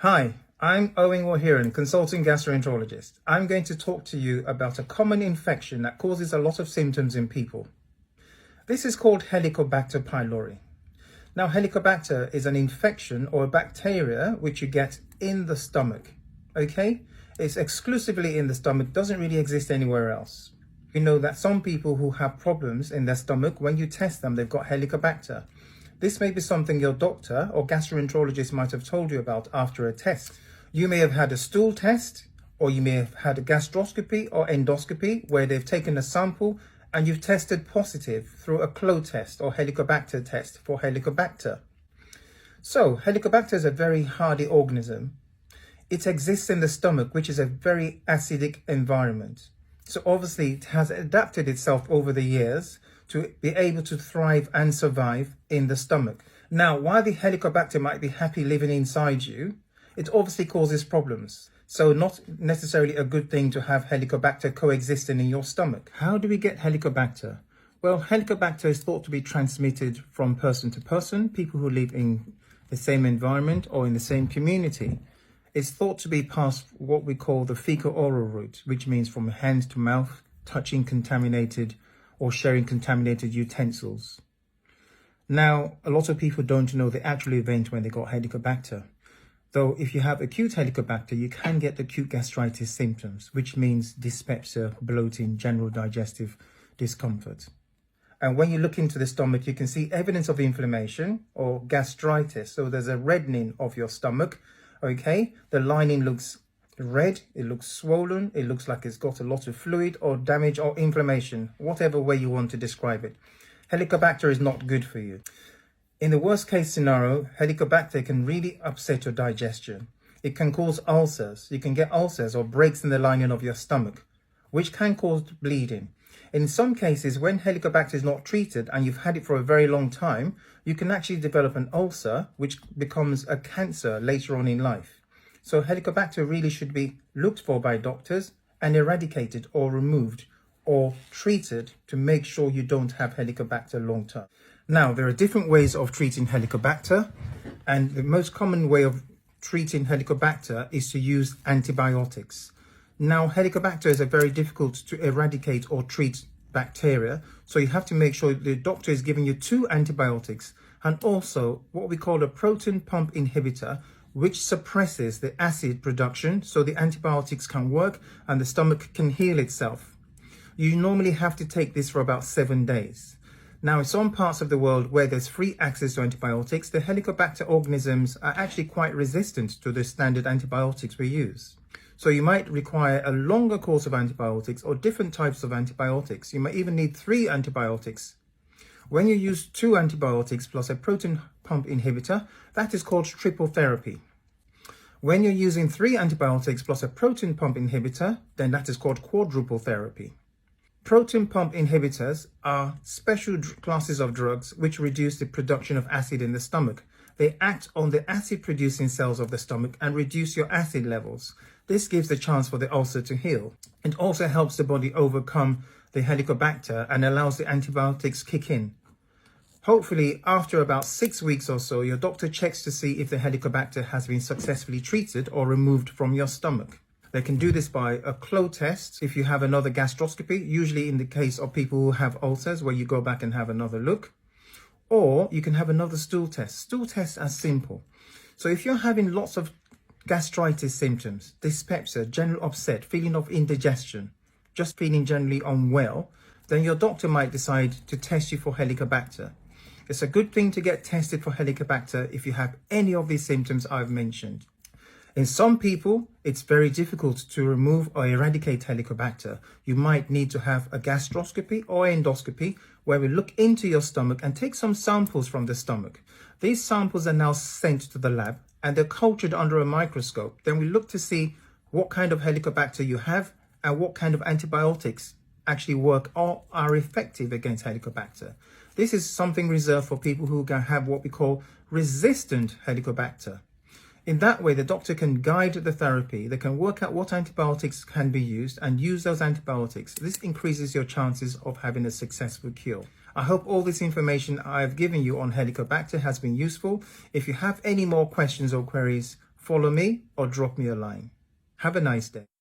Hi, I'm Owen Wahiran, consulting gastroenterologist. I'm going to talk to you about a common infection that causes a lot of symptoms in people. This is called Helicobacter pylori. Now, Helicobacter is an infection or a bacteria which you get in the stomach, okay? It's exclusively in the stomach, doesn't really exist anywhere else. You know that some people who have problems in their stomach, when you test them, they've got Helicobacter. This may be something your doctor or gastroenterologist might have told you about after a test. You may have had a stool test, or you may have had a gastroscopy or endoscopy where they've taken a sample and you've tested positive through a flow test or Helicobacter test for Helicobacter. So Helicobacter is a very hardy organism. It exists in the stomach, which is a very acidic environment. So obviously it has adapted itself over the years to be able to thrive and survive in the stomach. Now, while the Helicobacter might be happy living inside you, it obviously causes problems. So not necessarily a good thing to have Helicobacter coexisting in your stomach. How do we get Helicobacter? Well, Helicobacter is thought to be transmitted from person to person, people who live in the same environment or in the same community. It's thought to be passed what we call the fecal-oral route, which means from hand to mouth, touching contaminated or sharing contaminated utensils. Now, a lot of people don't know the actual event when they got Helicobacter. Though if you have acute Helicobacter, you can get acute gastritis symptoms, which means dyspepsia, bloating, general digestive discomfort. And when you look into the stomach, you can see evidence of inflammation or gastritis. So there's a reddening of your stomach, okay? The lining looks red, it looks swollen, it looks like it's got a lot of fluid or damage or inflammation, whatever way you want to describe it. Helicobacter is not good for you. In the worst case scenario, Helicobacter can really upset your digestion. It can cause ulcers. You can get ulcers or breaks in the lining of your stomach, which can cause bleeding. In some cases, when Helicobacter is not treated and you've had it for a very long time, you can actually develop an ulcer, which becomes a cancer later on in life. So Helicobacter really should be looked for by doctors and eradicated or removed or treated to make sure you don't have Helicobacter long term. Now, there are different ways of treating Helicobacter, and the most common way of treating Helicobacter is to use antibiotics. Now, Helicobacter is a very difficult to eradicate or treat bacteria, so you have to make sure the doctor is giving you 2 antibiotics and also what we call a proton pump inhibitor, which suppresses the acid production so the antibiotics can work and the stomach can heal itself. You normally have to take this for about 7 days. Now, in some parts of the world where there's free access to antibiotics, the Helicobacter organisms are actually quite resistant to the standard antibiotics we use. So you might require a longer course of antibiotics or different types of antibiotics. You might even need 3 antibiotics. When you use 2 antibiotics plus a proton pump inhibitor, that is called triple therapy. When you're using 3 antibiotics plus a proton pump inhibitor, then that is called quadruple therapy. Proton pump inhibitors are special classes of drugs which reduce the production of acid in the stomach. They act on the acid-producing cells of the stomach and reduce your acid levels. This gives the chance for the ulcer to heal. It also helps the body overcome the Helicobacter and allows the antibiotics kick in. Hopefully, after about 6 weeks or so, your doctor checks to see if the Helicobacter has been successfully treated or removed from your stomach. They can do this by a flow test if you have another gastroscopy, usually in the case of people who have ulcers where you go back and have another look. Or you can have another stool test. Stool tests are simple. So if you're having lots of gastritis symptoms, dyspepsia, general upset, feeling of indigestion, just feeling generally unwell, then your doctor might decide to test you for Helicobacter. It's a good thing to get tested for Helicobacter if you have any of these symptoms I've mentioned. In some people, it's very difficult to remove or eradicate Helicobacter. You might need to have a gastroscopy or endoscopy where we look into your stomach and take some samples from the stomach. These samples are now sent to the lab and they're cultured under a microscope. Then we look to see what kind of Helicobacter you have and what kind of antibiotics actually work or are effective against Helicobacter. This is something reserved for people who can have what we call resistant Helicobacter. In that way, the doctor can guide the therapy. They can work out what antibiotics can be used and use those antibiotics. This increases your chances of having a successful cure. I hope all this information I've given you on Helicobacter has been useful. If you have any more questions or queries, follow me or drop me a line. Have a nice day.